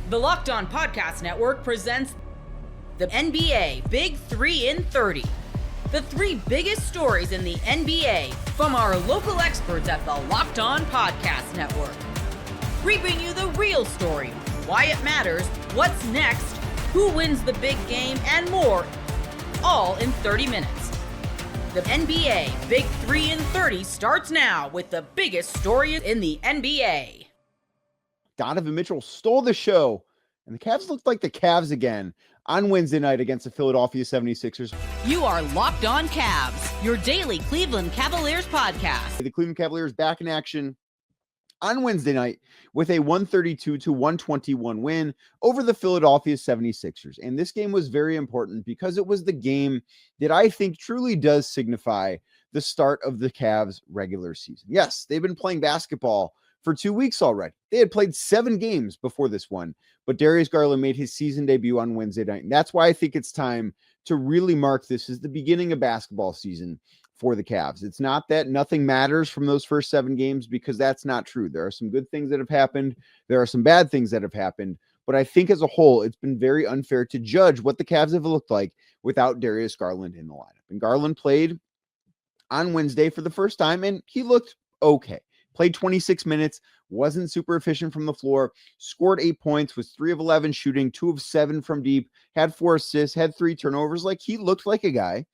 The Locked On Podcast Network presents the NBA Big 3 in 30. The three biggest stories in the NBA from our local experts at the Locked On Podcast Network. We bring you the real story, why it matters, what's next, who wins the big game, and more, all in 30 minutes. The NBA Big 3 in 30 starts now with the biggest story in the NBA. Donovan Mitchell stole the show, and the Cavs looked like the Cavs again on Wednesday night against the Philadelphia 76ers. You are Locked On Cavs, your daily Cleveland Cavaliers podcast. The Cleveland Cavaliers back in action on Wednesday night with a 132-121 win over the Philadelphia 76ers. And this game was very important because it was the game that I think truly does signify the start of the Cavs regular season. Yes, they've been playing basketball for 2 weeks already. They had played 7 games before this one, but Darius Garland made his season debut on Wednesday night. And that's why I think it's time to really mark this as the beginning of basketball season for the Cavs. It's not that nothing matters from those first 7 games, because that's not true. There are some good things that have happened. There are some bad things that have happened. But I think as a whole, it's been very unfair to judge what the Cavs have looked like without Darius Garland in the lineup. And Garland played on Wednesday for the first time, and he looked okay. Played 26 minutes, wasn't super efficient from the floor, scored 8 points, was 3 of 11 shooting, 2 of 7 from deep, had 4 assists, had 3 turnovers. Like, he looked like a guy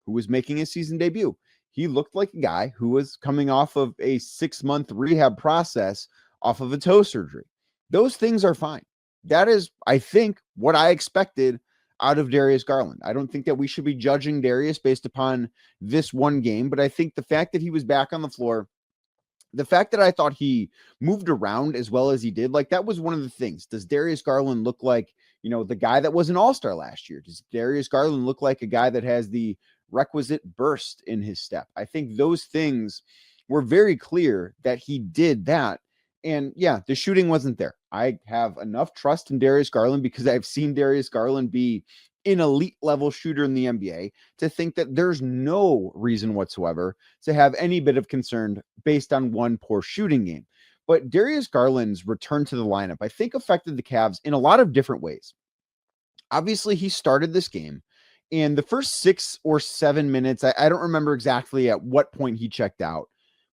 who was making his season debut. He looked like a guy who was coming off of a 6-month rehab process off of a toe surgery. Those things are fine. That is, I think, what I expected out of Darius Garland. I don't think that we should be judging Darius based upon this one game, but I think the fact that he was back on the floor, the fact that I thought he moved around as well as he did, like, that was one of the things. Does Darius Garland look like, the guy that was an all-star last year? Does Darius Garland look like a guy that has the requisite burst in his step? I think those things were very clear that he did that. And yeah, the shooting wasn't there. I have enough trust in Darius Garland because I've seen Darius Garland be an elite level shooter in the NBA to think that there's no reason whatsoever to have any bit of concern based on one poor shooting game. But Darius Garland's return to the lineup, I think, affected the Cavs in a lot of different ways. Obviously, he started this game, and the first 6 or 7 minutes, I don't remember exactly at what point he checked out,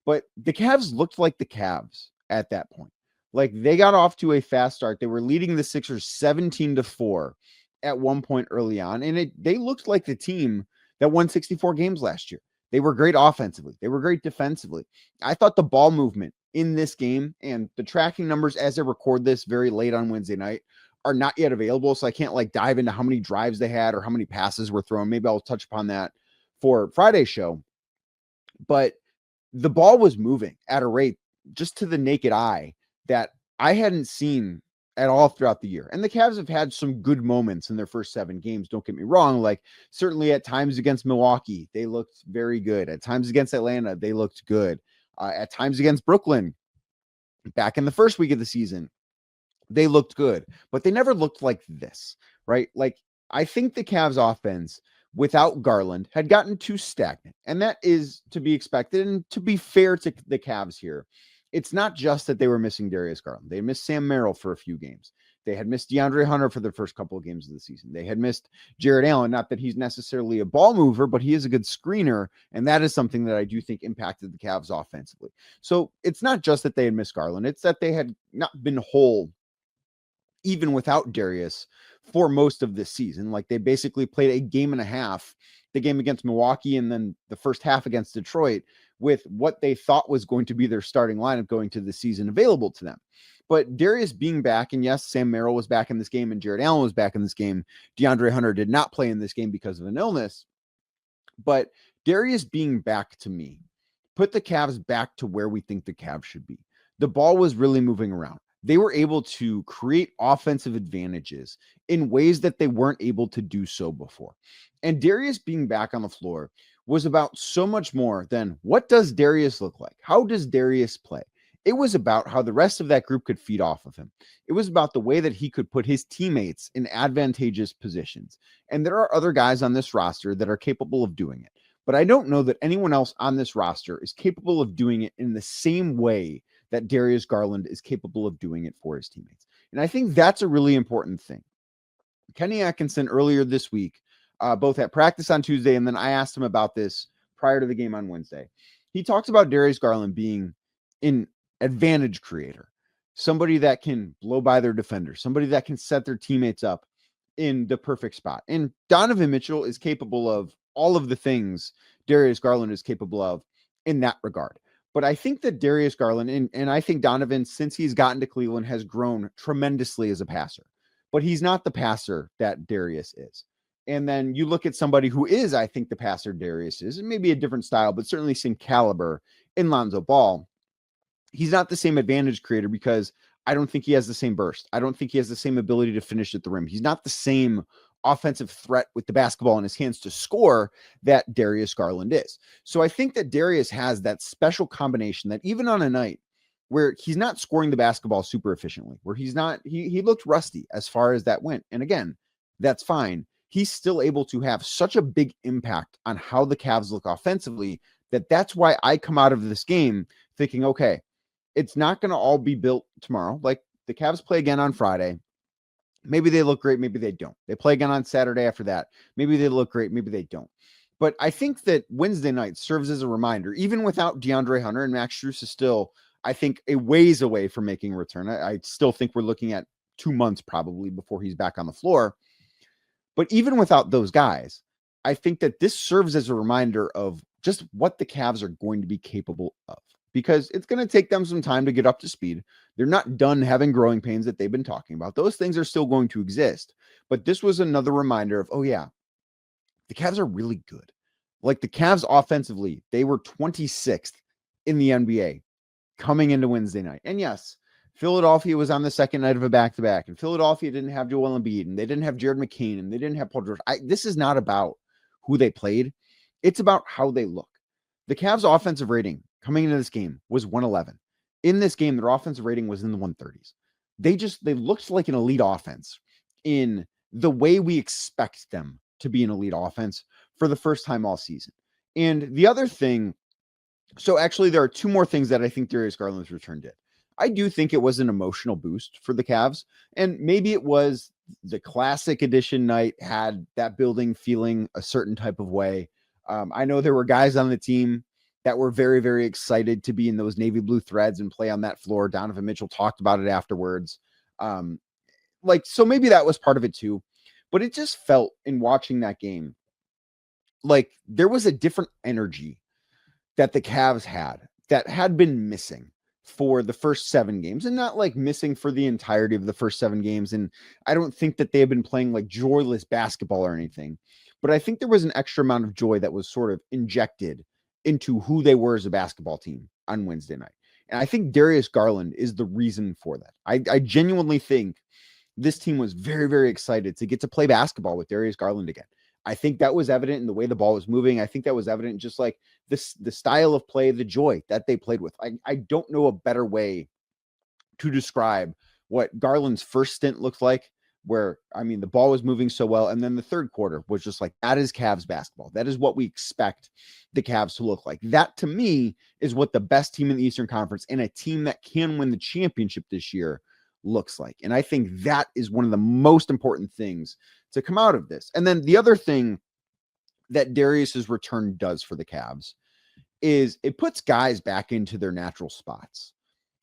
but the Cavs looked like the Cavs at that point. Like, they got off to a fast start. They were leading the Sixers 17-4 at one point early on, and they looked like the team that won 64 games last year. They were great offensively. They were great defensively. I thought the ball movement in this game, and the tracking numbers as I record this very late on Wednesday night, are not yet available, so I can't dive into how many drives they had or how many passes were thrown. Maybe I'll touch upon that for Friday's show. But the ball was moving at a rate just to the naked eye that I hadn't seen at all throughout the year. And the Cavs have had some good moments in their first 7 games. Don't get me wrong. Like, certainly at times against Milwaukee, they looked very good. At times against Atlanta, they looked good. At times against Brooklyn, back in the first week of the season, they looked good. But they never looked like this, right? Like, I think the Cavs offense without Garland had gotten too stagnant. And that is to be expected. And to be fair to the Cavs here, it's not just that they were missing Darius Garland. They missed Sam Merrill for a few games. They had missed DeAndre Hunter for the first couple of games of the season. They had missed Jared Allen. Not that he's necessarily a ball mover, but he is a good screener. And that is something that I do think impacted the Cavs offensively. So it's not just that they had missed Garland. It's that they had not been whole even without Darius for most of this season. Like, they basically played a game and a half, the game against Milwaukee and then the first half against Detroit, with what they thought was going to be their starting lineup going to the season available to them. But Darius being back, and yes, Sam Merrill was back in this game and Jared Allen was back in this game. DeAndre Hunter did not play in this game because of an illness. But Darius being back, to me, put the Cavs back to where we think the Cavs should be. The ball was really moving around. They were able to create offensive advantages in ways that they weren't able to do so before. And Darius being back on the floor was about so much more than what does Darius look like? How does Darius play? It was about how the rest of that group could feed off of him. It was about the way that he could put his teammates in advantageous positions. And there are other guys on this roster that are capable of doing it. But I don't know that anyone else on this roster is capable of doing it in the same way that Darius Garland is capable of doing it for his teammates. And I think that's a really important thing. Kenny Atkinson earlier this week, both at practice on Tuesday, and then I asked him about this prior to the game on Wednesday. He talks about Darius Garland being an advantage creator, somebody that can blow by their defenders, somebody that can set their teammates up in the perfect spot. And Donovan Mitchell is capable of all of the things Darius Garland is capable of in that regard. But I think that Darius Garland, and I think Donovan, since he's gotten to Cleveland, has grown tremendously as a passer. But he's not the passer that Darius is. And then you look at somebody who is, I think, the passer Darius is, and maybe a different style, but certainly same caliber in Lonzo Ball. He's not the same advantage creator because I don't think he has the same burst. I don't think he has the same ability to finish at the rim. He's not the same offensive threat with the basketball in his hands to score that Darius Garland is. So I think that Darius has that special combination that even on a night where he's not scoring the basketball super efficiently, where he looked rusty as far as that went. And again, that's fine. He's still able to have such a big impact on how the Cavs look offensively that's why I come out of this game thinking, okay, it's not going to all be built tomorrow. Like the Cavs play again on Friday. Maybe they look great. Maybe they don't. They play again on Saturday after that. Maybe they look great. Maybe they don't. But I think that Wednesday night serves as a reminder, even without DeAndre Hunter, and Max Strus is still, I think, a ways away from making a return. I still think we're looking at 2 months probably before he's back on the floor. But even without those guys, I think that this serves as a reminder of just what the Cavs are going to be capable of, because it's going to take them some time to get up to speed. They're not done having growing pains that they've been talking about. Those things are still going to exist. But this was another reminder of, oh yeah, the Cavs are really good. Like the Cavs offensively, they were 26th in the NBA coming into Wednesday night. And yes, Philadelphia was on the second night of a back-to-back, and Philadelphia didn't have Joel Embiid, and they didn't have Jared McCain, and they didn't have Paul George. This is not about who they played. It's about how they look. The Cavs' offensive rating coming into this game was 111. In this game, their offensive rating was in the 130s. They looked like an elite offense in the way we expect them to be an elite offense for the first time all season. And the other thing, so actually there are 2 more things that I think Darius Garland's return did. I do think it was an emotional boost for the Cavs, and maybe it was the classic edition night had that building feeling a certain type of way. I know there were guys on the team that were very, very excited to be in those navy blue threads and play on that floor. Donovan Mitchell talked about it afterwards. So maybe that was part of it too, but it just felt in watching that game like there was a different energy that the Cavs had that had been missing for the first 7 games, and not like missing for the entirety of the first 7 games. And I don't think that they have been playing like joyless basketball or anything, but I think there was an extra amount of joy that was sort of injected into who they were as a basketball team on Wednesday night. And I think Darius Garland is the reason for that. I genuinely think this team was very, very excited to get to play basketball with Darius Garland again. I think that was evident in the way the ball was moving. I think that was evident just like the style of play, the joy that they played with. I don't know a better way to describe what Garland's first stint looked like, where, I mean, the ball was moving so well. And then the third quarter was just like, that is Cavs basketball. That is what we expect the Cavs to look like. That to me is what the best team in the Eastern Conference and a team that can win the championship this year looks like. And I think that is one of the most important things to come out of this. And then the other thing that Darius's return does for the Cavs is it puts guys back into their natural spots.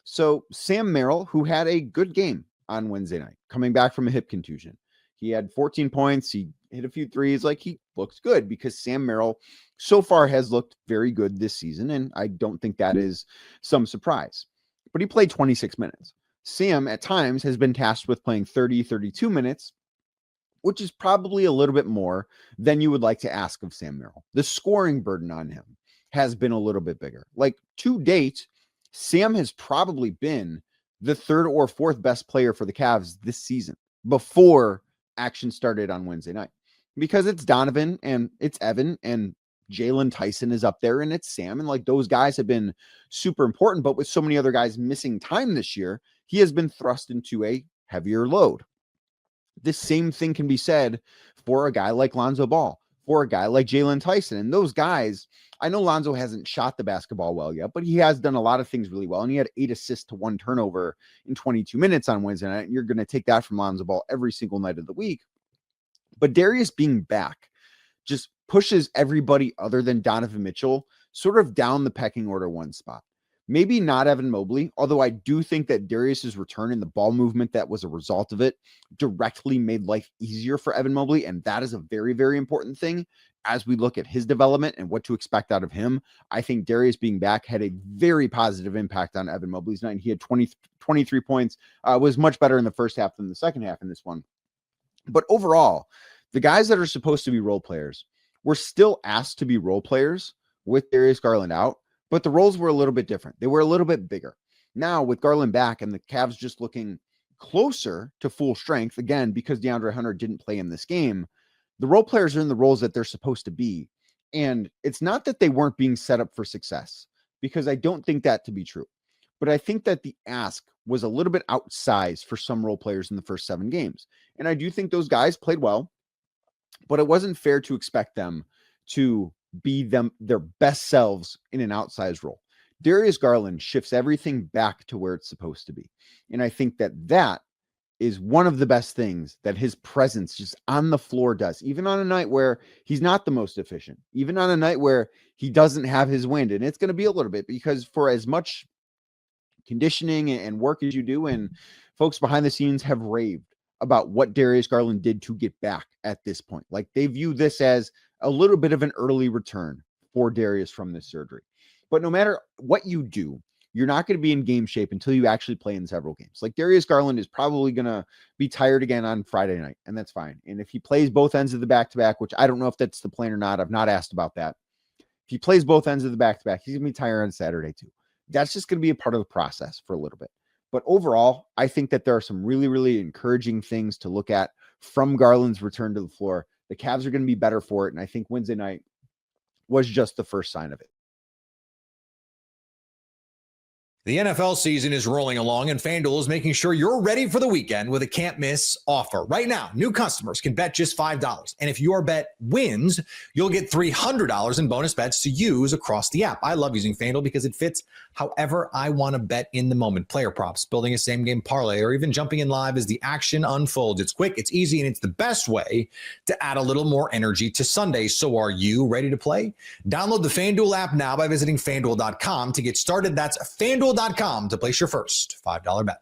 So Sam Merrill, who had a good game on Wednesday night, coming back from a hip contusion, he had 14 points. He hit a few threes. Like, he looks good because Sam Merrill so far has looked very good this season. And I don't think that is some surprise, but he played 26 minutes. Sam at times has been tasked with playing 30, 32 minutes, which is probably a little bit more than you would like to ask of Sam Merrill. The scoring burden on him has been a little bit bigger. Like, to date, Sam has probably been the 3rd or 4th best player for the Cavs this season before action started on Wednesday night, because it's Donovan and it's Evan and Jalen Tyson is up there and it's Sam. And like, those guys have been super important, but with so many other guys missing time this year, he has been thrust into a heavier load. This same thing can be said for a guy like Lonzo Ball, for a guy like Jalen Tyson. And those guys, I know Lonzo hasn't shot the basketball well yet, but he has done a lot of things really well. And he had 8 assists to 1 turnover in 22 minutes on Wednesday night. And you're going to take that from Lonzo Ball every single night of the week. But Darius being back just pushes everybody other than Donovan Mitchell sort of down the pecking order one spot. Maybe not Evan Mobley, although I do think that Darius's return and the ball movement that was a result of it directly made life easier for Evan Mobley. And that is a very, very important thing as we look at his development and what to expect out of him. I think Darius being back had a very positive impact on Evan Mobley's night. He had 23 points, was much better in the first half than the second half in this one. But overall, the guys that are supposed to be role players were still asked to be role players with Darius Garland out. But the roles were a little bit different. They were a little bit bigger. Now with Garland back and the Cavs just looking closer to full strength, again, because DeAndre Hunter didn't play in this game, the role players are in the roles that they're supposed to be. And it's not that they weren't being set up for success, because I don't think that to be true. But I think that the ask was a little bit outsized for some role players in the first 7 games. And I do think those guys played well, but it wasn't fair to expect them to be their best selves in an outsized role. Darius Garland shifts everything back to where it's supposed to be. And I think that is one of the best things that his presence just on the floor does, even on a night where he's not the most efficient, even on a night where he doesn't have his wind. And it's going to be a little bit, because for as much conditioning and work as you do, and folks behind the scenes have raved about what Darius Garland did to get back at this point. Like, they view this as a little bit of an early return for Darius from this surgery. But no matter what you do, you're not going to be in game shape until you actually play in several games. Like, Darius Garland is probably going to be tired again on Friday night, and that's fine. And if he plays both ends of the back-to-back, which I don't know if that's the plan or not, I've not asked about that. If he plays both ends of the back-to-back, he's going to be tired on Saturday too. That's just going to be a part of the process for a little bit. But overall, I think that there are some really, really encouraging things to look at from Garland's return to the floor. The Cavs are going to be better for it, and I think Wednesday night was just the first sign of it. The NFL season is rolling along, and FanDuel is making sure you're ready for the weekend with a can't-miss offer. Right now, new customers can bet just $5. And if your bet wins, you'll get $300 in bonus bets to use across the app. I love using FanDuel because it fits however I want to bet in the moment. Player props, building a same-game parlay, or even jumping in live as the action unfolds. It's quick, it's easy, and it's the best way to add a little more energy to Sunday. So are you ready to play? Download the FanDuel app now by visiting FanDuel.com to get started. That's FanDuel.com to place your first $5 bet.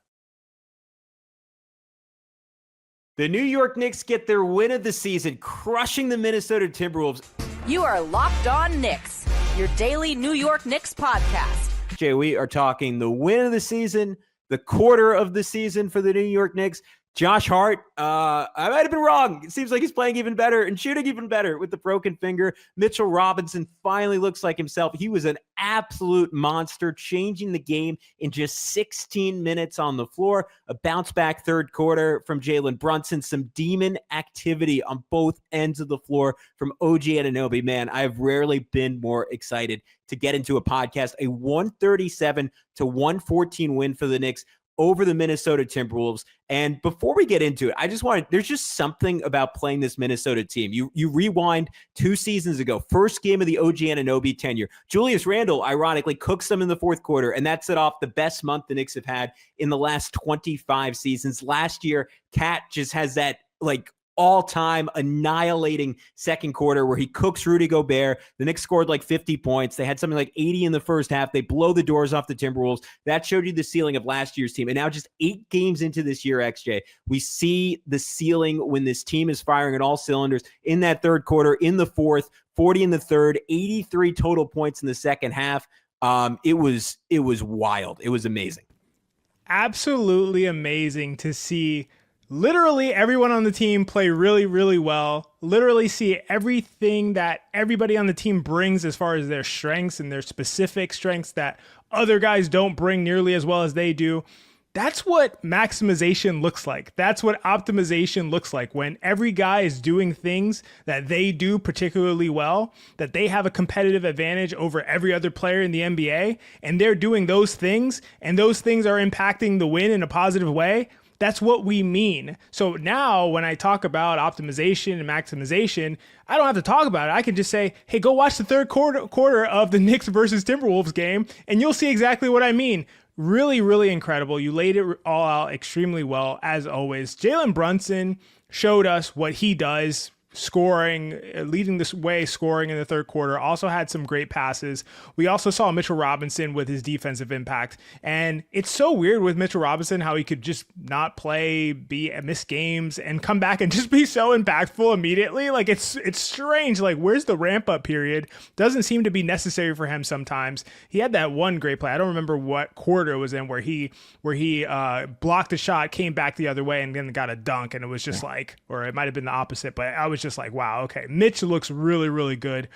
The New York Knicks get their win of the season, crushing the Minnesota Timberwolves. You are Locked On Knicks, your daily New York Knicks podcast. Jay, we are talking the win of the season, the quarter of the season for the New York Knicks. Josh Hart, I might have been wrong. It seems like he's playing even better and shooting even better with the broken finger. Mitchell Robinson finally looks like himself. He was an absolute monster, changing the game in just 16 minutes on the floor. A bounce-back third quarter from Jalen Brunson. Some demon activity on both ends of the floor from OG Anunoby. Man, I've rarely been more excited to get into a podcast. A 137-114 win for the Knicks over the Minnesota Timberwolves. And before we get into it, there's just something about playing this Minnesota team. You rewind 2 seasons ago, first game of the OG Anunoby tenure. Julius Randle, ironically, cooks them in the fourth quarter, and that set off the best month the Knicks have had in the last 25 seasons. Last year, Cat just has that, all-time annihilating second quarter where he cooks Rudy Gobert. The Knicks scored 50 points. They had something like 80 in the first half. They blow the doors off the Timberwolves. That showed you the ceiling of last year's team. And now just 8 games into this year, XJ, we see the ceiling when this team is firing on all cylinders in that third quarter, in the fourth, 40 in the third, 83 total points in the second half. It was wild. It was amazing. Absolutely amazing to see literally everyone on the team play really, really well. Literally see everything that everybody on the team brings as far as their strengths and their specific strengths that other guys don't bring nearly as well as they do. That's what maximization looks like. That's what optimization looks like, when every guy is doing things that they do particularly well, that they have a competitive advantage over every other player in the NBA, and they're doing those things, and those things are impacting the win in a positive way. That's what we mean. So now when I talk about optimization and maximization, I don't have to talk about it. I can just say, hey, go watch the third quarter of the Knicks versus Timberwolves game, and you'll see exactly what I mean. Really, really incredible. You laid it all out extremely well, as always. Jalen Brunson showed us what he does, scoring, leading this way, scoring in the third quarter. Also had some great passes. We also saw Mitchell Robinson with his defensive impact. And it's so weird with Mitchell Robinson how he could just not play, miss games, and come back and just be so impactful immediately. Like it's strange. Like, where's the ramp up period? Doesn't seem to be necessary for him sometimes. He had that one great play. I don't remember what quarter it was in where he blocked a shot, came back the other way, and then got a dunk. And it was just like, or it might have been the opposite, but I was just like, wow, okay, Mitch looks really, really good.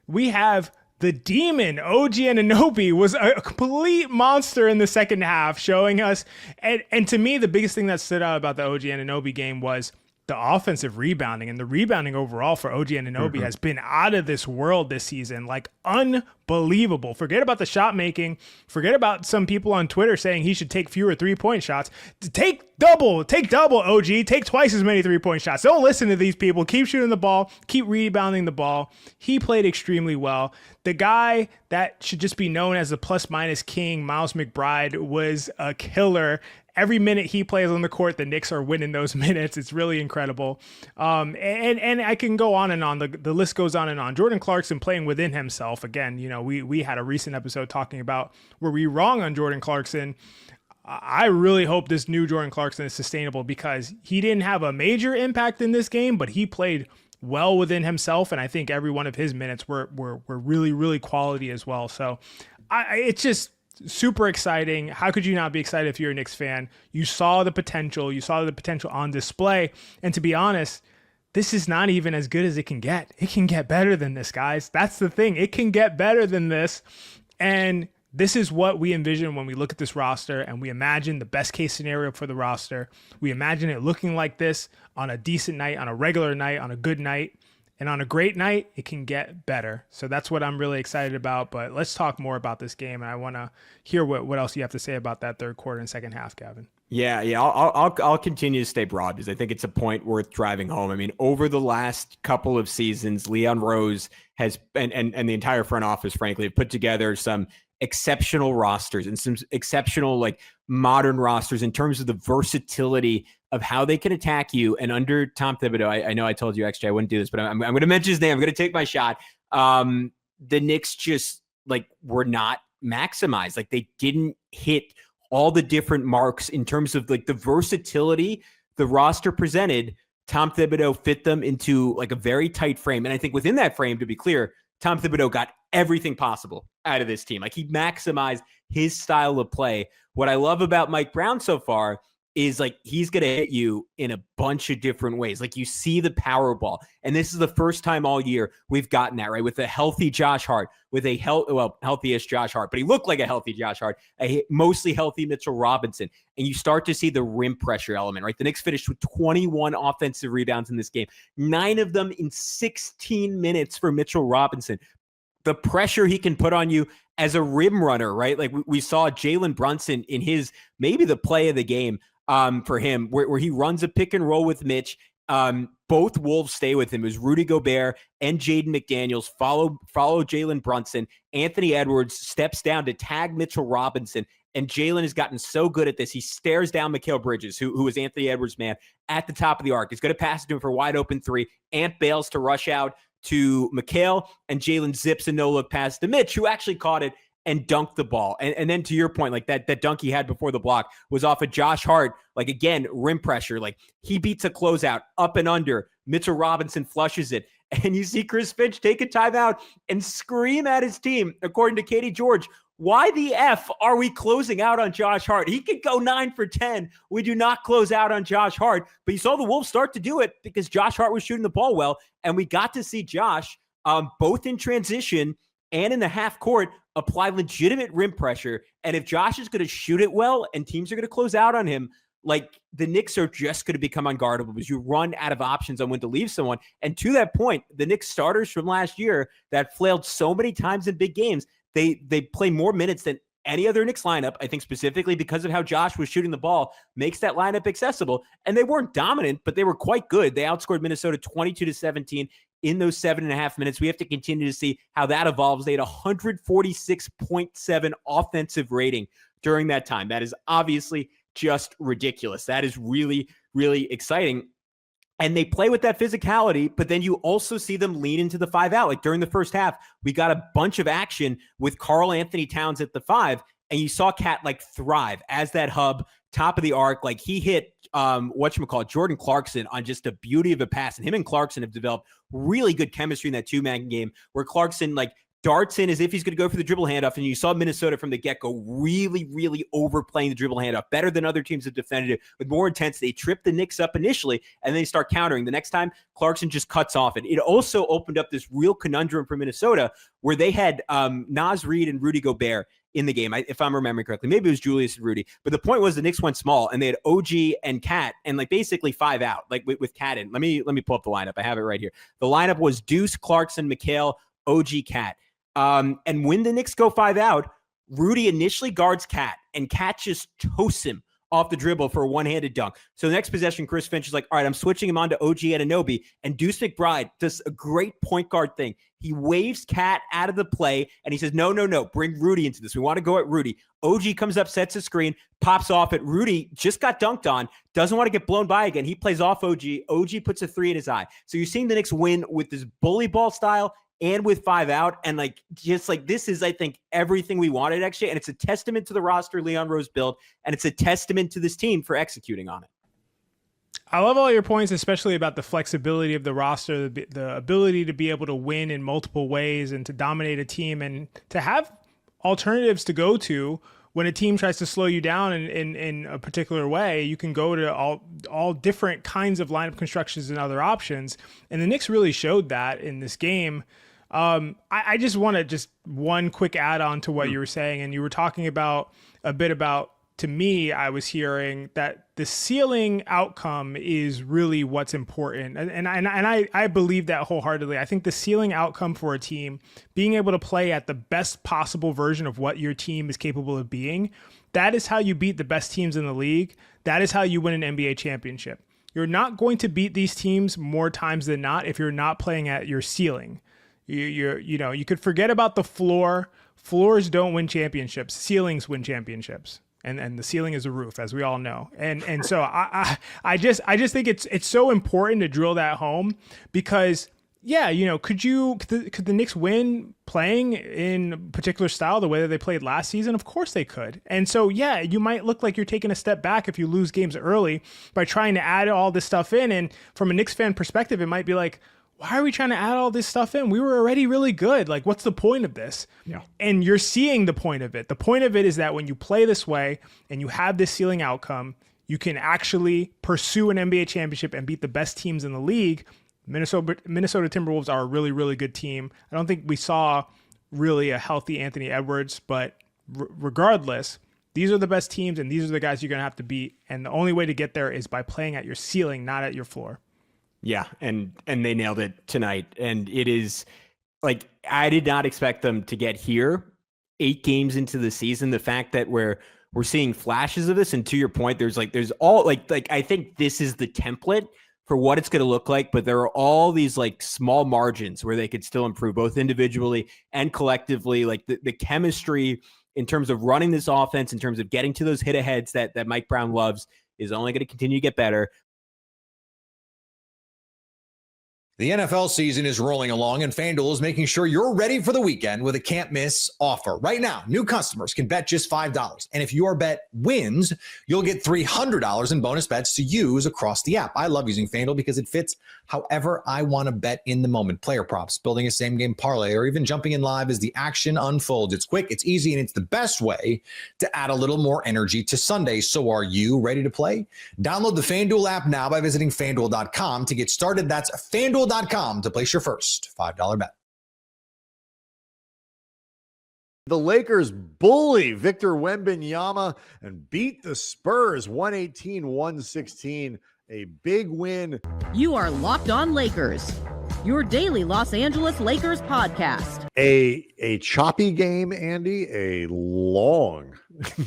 We have the demon. OG Anunoby was a complete monster in the second half, showing us, and to me, the biggest thing that stood out about the OG Anunoby game was the offensive rebounding, and the rebounding overall for OG Anunoby has been out of this world this season, like unbelievable. Forget about the shot making. Forget about some people on Twitter saying he should take fewer 3-point shots. Take double, OG. Take twice as many 3-point shots. Don't listen to these people. Keep shooting the ball. Keep rebounding the ball. He played extremely well. The guy that should just be known as the plus-minus king, Miles McBride, was a killer. Every minute he plays on the court, the Knicks are winning those minutes. It's really incredible. And I can go on and on. The list goes on and on. Jordan Clarkson playing within himself. Again, you know, we had a recent episode talking about were we wrong on Jordan Clarkson. I really hope this new Jordan Clarkson is sustainable because he didn't have a major impact in this game, but he played well within himself. And I think every one of his minutes were really, really quality as well. So it's just super exciting. How could you not be excited if you're a Knicks fan? You saw the potential. You saw the potential on display. And to be honest, this is not even as good as it can get. It can get better than this, guys. That's the thing. It can get better than this. And this is what we envision when we look at this roster and we imagine the best case scenario for the roster. We imagine it looking like this on a decent night, on a regular night, on a good night. And on a great night, it can get better. So that's what I'm really excited about. But let's talk more about this game. And I want to hear what else you have to say about that third quarter and second half, Gavin. Yeah. I'll continue to stay broad because I think it's a point worth driving home. I mean, over the last couple of seasons, Leon Rose has, and the entire front office, frankly, have put together some exceptional rosters and some exceptional, like, modern rosters in terms of the versatility of how they can attack you. And under Tom Thibodeau, I know I told you, XJ, I wouldn't do this, but I'm going to mention his name. I'm going to take my shot. The Knicks just, like, were not maximized. Like, they didn't hit all the different marks in terms of, like, the versatility the roster presented. Tom Thibodeau fit them into, like, a very tight frame. And I think within that frame, to be clear, Tom Thibodeau got everything possible out of this team. Like, he maximized his style of play. What I love about Mike Brown so far is, like, he's going to hit you in a bunch of different ways. Like, you see the power ball. And this is the first time all year we've gotten that, right? With a healthy Josh Hart, with a healthy-ish Josh Hart, but he looked like a healthy Josh Hart, a mostly healthy Mitchell Robinson. And you start to see the rim pressure element, right? The Knicks finished with 21 offensive rebounds in this game, 9 of them in 16 minutes for Mitchell Robinson. The pressure he can put on you as a rim runner, right? Like, we saw Jalen Brunson in his, maybe the play of the game, for him, where he runs a pick and roll with Mitch. Both Wolves stay with him. It was Rudy Gobert and Jaden McDaniels follow Jalen Brunson. Anthony Edwards steps down to tag Mitchell Robinson, and Jalen has gotten so good at this. He stares down Mikal Bridges, who is Anthony Edwards' man, at the top of the arc. He's going to pass it to him for a wide open three. Ant bails to rush out to Mikal, and Jalen zips a no-look pass to Mitch, who actually caught it and dunked the ball. And then to your point, like, that dunk he had before the block was off of Josh Hart. Like, again, rim pressure. Like, he beats a closeout up and under. Mitchell Robinson flushes it. And you see Chris Finch take a timeout and scream at his team, according to Katie George, why the F are we closing out on Josh Hart? He could go 9 for 10. We do not close out on Josh Hart. But you saw the Wolves start to do it because Josh Hart was shooting the ball well. And we got to see Josh, both in transition and in the half court, apply legitimate rim pressure. And if Josh is going to shoot it well and teams are going to close out on him, like, the Knicks are just going to become unguardable because you run out of options on when to leave someone. And to that point, the Knicks starters from last year that flailed so many times in big games, they play more minutes than any other Knicks lineup, I think specifically because of how Josh was shooting the ball, makes that lineup accessible. And they weren't dominant, but they were quite good. They outscored Minnesota 22-17 in those 7.5 minutes. We have to continue to see how that evolves. They had 146.7 offensive rating during that time. That is obviously just ridiculous. That is really, really exciting. And they play with that physicality, but then you also see them lean into the 5 out. Like during the first half, we got a bunch of action with Karl Anthony Towns at the 5, and you saw Cat like thrive as that hub, top of the arc. Like he hit Jordan Clarkson on just a beauty of a pass. And him and Clarkson have developed really good chemistry in that 2-man game where Clarkson like darts in as if he's going to go for the dribble handoff. And you saw Minnesota from the get-go really, really overplaying the dribble handoff, better than other teams have defended it with more intensity. They tripped the Knicks up initially, and then they start countering. The next time, Clarkson just cuts off it. It also opened up this real conundrum for Minnesota where they had Naz Reid and Rudy Gobert in the game, if I'm remembering correctly. Maybe it was Julius and Rudy. But the point was the Knicks went small, and they had OG and Cat, and like basically 5 out, like with Cat in. Let me pull up the lineup. I have it right here. The lineup was Deuce, Clarkson, McHale, OG, Cat. And when the Knicks go 5 out, Rudy initially guards Cat, and Cat just toasts him off the dribble for a one-handed dunk. So the next possession, Chris Finch is like, all right, I'm switching him on to OG Anunoby, and Deuce McBride does a great point guard thing. He waves Cat out of the play, and he says, no, bring Rudy into this. We want to go at Rudy. OG comes up, sets a screen, pops off at Rudy, just got dunked on, doesn't want to get blown by again. He plays off OG. OG puts a 3 in his eye. So you're seeing the Knicks win with this bully ball style and with 5 out. And like, just like, this is, I think, everything we wanted actually. And it's a testament to the roster Leon Rose built. And it's a testament to this team for executing on it. I love all your points, especially about the flexibility of the roster, the ability to be able to win in multiple ways and to dominate a team and to have alternatives to go to when a team tries to slow you down in a particular way. You can go to all different kinds of lineup constructions and other options. And the Knicks really showed that in this game. I just want to one quick add on to what you were saying. And you were talking about to me, I was hearing that the ceiling outcome is really what's important. And I believe that wholeheartedly. I think the ceiling outcome for a team, being able to play at the best possible version of what your team is capable of being, that is how you beat the best teams in the league. That is how you win an NBA championship. You're not going to beat these teams more times than not if you're not playing at your ceiling. You could forget about the floor. Floors don't win championships. Ceilings win championships. And the ceiling is a roof, as we all know. And so I just think it's so important to drill that home because, yeah, could the Knicks win playing in a particular style the way that they played last season? Of course they could. And so, yeah, you might look like you're taking a step back if you lose games early by trying to add all this stuff in. And from a Knicks fan perspective, it might be like, why are we trying to add all this stuff in? We were already really good. Like, what's the point of this? Yeah. And you're seeing the point of it. The point of it is that when you play this way and you have this ceiling outcome, you can actually pursue an NBA championship and beat the best teams in the league. Minnesota Timberwolves are a really, really good team. I don't think we saw really a healthy Anthony Edwards, but regardless, these are the best teams and these are the guys you're going to have to beat. And the only way to get there is by playing at your ceiling, not at your floor. Yeah, and they nailed it tonight. And it is like, I did not expect them to get here 8 games into the season. The fact that we're seeing flashes of this, and to your point, there's all I think this is the template for what it's going to look like, but there are all these like small margins where they could still improve both individually and collectively. Like the chemistry in terms of running this offense, in terms of getting to those hit aheads that Mike Brown loves, is only going to continue to get better. The NFL season is rolling along, and FanDuel is making sure you're ready for the weekend with a can't-miss offer. Right now, new customers can bet just $5. And if your bet wins, you'll get $300 in bonus bets to use across the app. I love using FanDuel because it fits however I want to bet in the moment. Player props, building a same-game parlay, or even jumping in live as the action unfolds. It's quick, it's easy, and it's the best way to add a little more energy to Sunday. So are you ready to play? Download the FanDuel app now by visiting FanDuel.com to get started. That's FanDuel.com to place your first $5 bet. The Lakers bully Victor Wembanyama and beat the Spurs 118-116. A big win. You are Locked On Lakers, your daily Los Angeles Lakers podcast. A choppy game, Andy, a long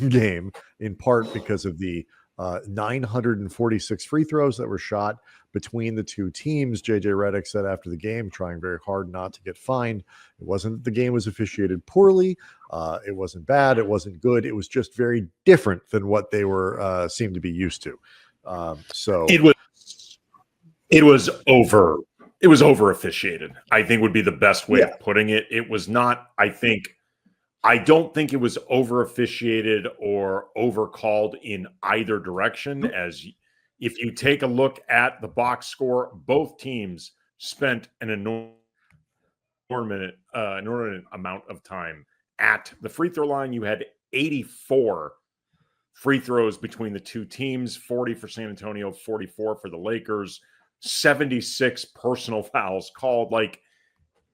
game, in part because of the 946 free throws that were shot between the two teams. JJ Redick said after the game, trying very hard not to get fined. It wasn't the game was officiated poorly. It wasn't bad. It wasn't good. It was just very different than what they were seemed to be used to. So it was over. It was over officiated, I think would be the best way of putting it. It was not, I don't think it was over officiated or over called in either direction. As if you take a look at the box score, both teams spent an inordinate amount of time at the free throw line. You had 84 free throws between the two teams, 40 for San Antonio, 44 for the Lakers. 76 personal fouls called. Like,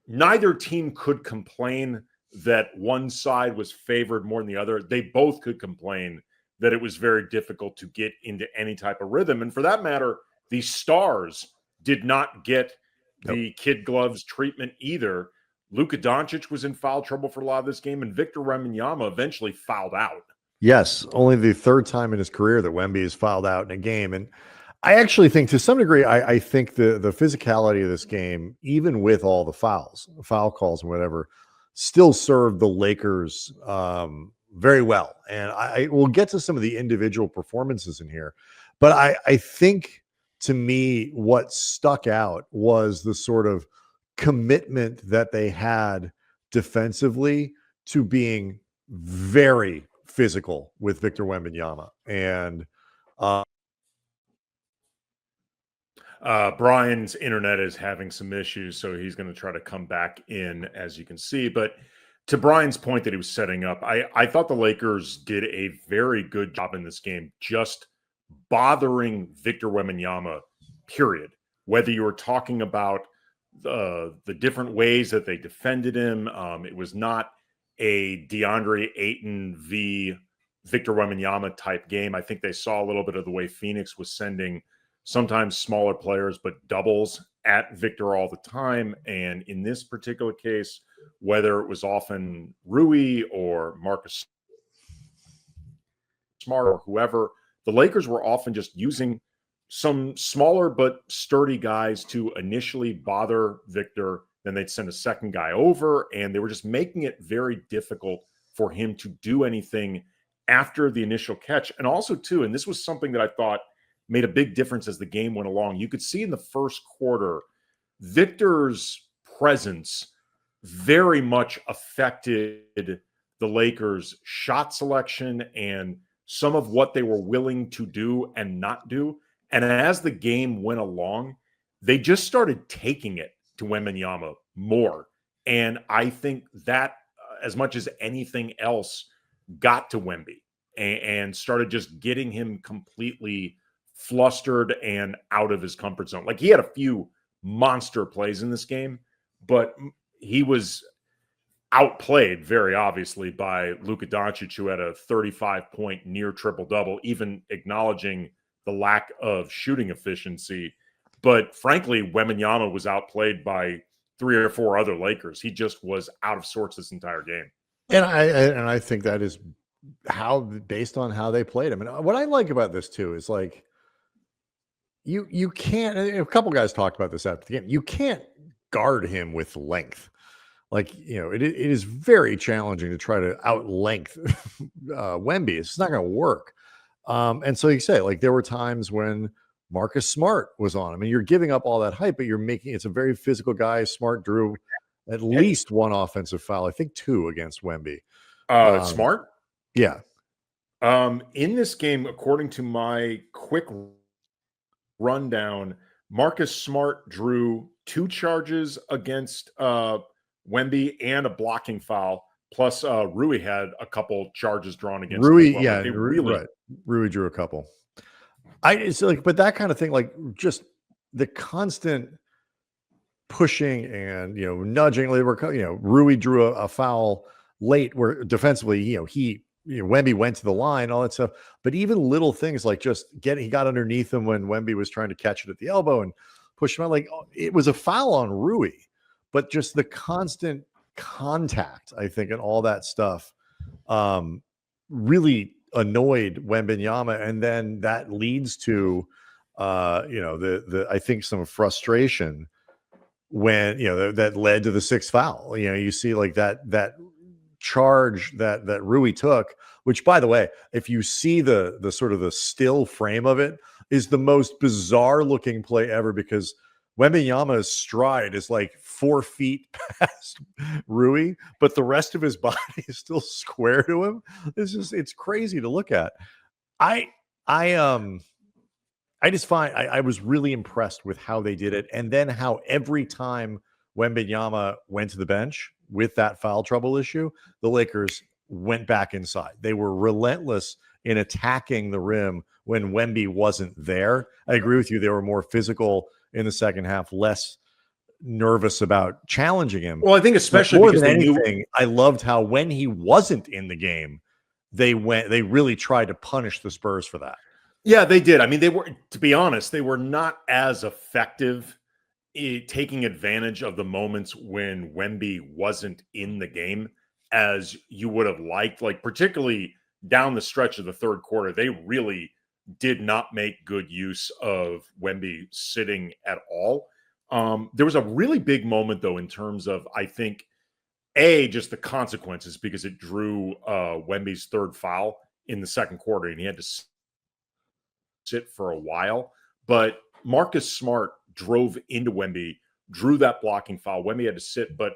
neither team could complain that one side was favored more than the other. They both could complain that it was very difficult to get into any type of rhythm. And for that matter, the Stars did not get the kid gloves treatment either. Luka Doncic was in foul trouble for a lot of this game, and Victor Wembanyama eventually fouled out. Yes, only the third time in his career that Wemby has fouled out in a game. And I actually think, to some degree, I think the physicality of this game, even with all the foul calls and whatever, still served the Lakers very well. And I will get to some of the individual performances in here. But I think, to me, what stuck out was the sort of commitment that they had defensively to being very physical with Victor Wembanyama. And Brian's internet is having some issues, so he's going to try to come back in, as you can see. But to Brian's point that he was setting up, I thought the Lakers did a very good job in this game, just bothering Victor Wembanyama, period. Whether you were talking about the different ways that they defended him, it was not a DeAndre Ayton v. Victor Wembanyama type game. I think they saw a little bit of the way Phoenix was sending sometimes smaller players, but doubles at Victor all the time. And in this particular case, whether it was often Rui or Marcus Smart or whoever, the Lakers were often just using some smaller but sturdy guys to initially bother Victor. Then they'd send a second guy over, and they were just making it very difficult for him to do anything after the initial catch. And also, too, and this was something that I thought made a big difference as the game went along. You could see in the first quarter, Victor's presence very much affected the Lakers' shot selection and some of what they were willing to do and not do. And as the game went along, they just started taking it to Wembanyama more. And I think that, as much as anything else, got to Wemby and started just getting him completely flustered and out of his comfort zone. Like, he had a few monster plays in this game, but he was outplayed very obviously by Luka Doncic, who had a 35-point near triple-double, even acknowledging the lack of shooting efficiency. But frankly, Wembanyama was outplayed by 3 or 4 other Lakers. He just was out of sorts this entire game. And I think that is based on how they played him. And what I like about this too is, like, you can't, a couple guys talked about this after the game, you can't guard him with length. Like, it is very challenging to try to out-length Wemby. It's not going to work. And so you say, like, there were times when Marcus Smart was on him, and you're giving up all that hype, but it's a very physical guy. Smart drew at least one offensive foul, I think 2 against Wemby. Smart? Yeah. In this game, according to my quick rundown, Marcus Smart drew 2 charges against Wemby and a blocking foul. Plus, Rui had a couple charges drawn against Rui. him as well. Yeah, right. Rui drew a couple. It's like, but that kind of thing, like, just the constant pushing and nudging. Rui drew a foul late where defensively, Wemby went to the line, all that stuff. But even little things like just he got underneath him when Wemby was trying to catch it at the elbow and pushed him out. Like it was a foul on Rui, but just the constant contact, I think, and all that stuff really annoyed Wembanyama, and then that leads to I think some frustration when that led to the sixth foul. You see like that charge that Rui took, which, by the way, if you see the sort of the still frame of it, is the most bizarre looking play ever, because Wembanyama's stride is like 4 feet past Rui, but the rest of his body is still square to him. It's crazy to look at. I just find I was really impressed with how they did it, and then how every time Wembanyama went to the bench with that foul trouble issue, the Lakers went back inside. They were relentless in attacking the rim when Wemby wasn't there. I agree with you. They were more physical in the second half, less nervous about challenging him. Well, I think especially more because than anything, I loved how when he wasn't in the game, they really tried to punish the Spurs for that. Yeah, they did. I mean, to be honest, they were not as effective taking advantage of the moments when Wemby wasn't in the game as you would have liked. Like, particularly down the stretch of the third quarter, they really did not make good use of Wemby sitting at all. There was a really big moment, though, in terms of, I think, just the consequences, because it drew Wemby's third foul in the second quarter, and he had to sit for a while. But Marcus Smart drove into Wemby, drew that blocking foul. Wemby had to sit, but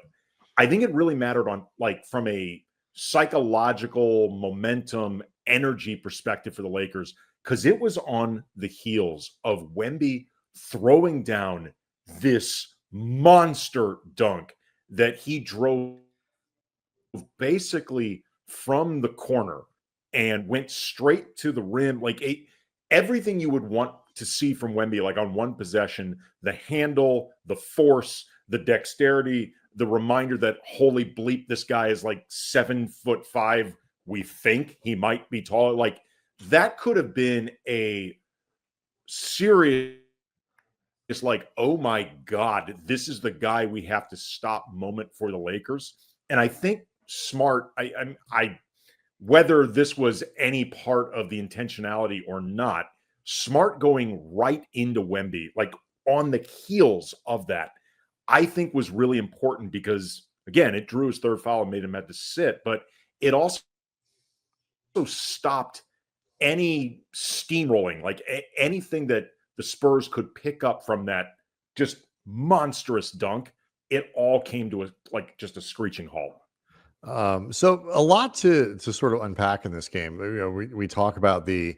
I think it really mattered on, like, from a psychological momentum, energy perspective for the Lakers, because it was on the heels of Wemby throwing down this monster dunk that he drove basically from the corner and went straight to the rim. Like everything you would want to see from Wemby, like on one possession, the handle, the force, the dexterity, the reminder that, holy bleep, this guy is like 7'5". We think he might be taller. Like, that could have been a serious, it's like, oh my God, this is the guy we have to stop moment for the Lakers. And I think Smart, I whether this was any part of the intentionality or not, Smart going right into Wemby, like on the heels of that, I think was really important, because, again, it drew his third foul and made him have to sit, but it also stopped any steamrolling, like anything that the Spurs could pick up from that just monstrous dunk. It all came to just a screeching halt. So a lot to sort of unpack in this game. We talk about the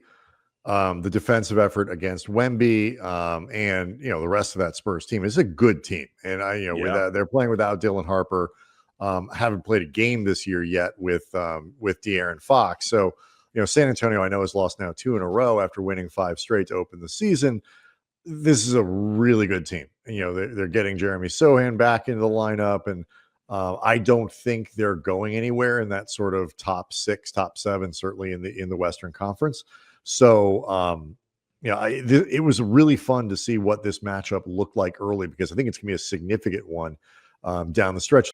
defensive effort against Wemby, and the rest of that Spurs team is a good team, and they're playing without Dylan Harper. Haven't played a game this year yet with De'Aaron Fox. So San Antonio, I know, has lost now 2 in a row after winning 5 straight to open the season. This is a really good team. They're getting Jeremy Sohan back into the lineup, and I don't think they're going anywhere in that sort of top 6, top 7, certainly in the Western Conference. So, it was really fun to see what this matchup looked like early, because I think it's going to be a significant one down the stretch.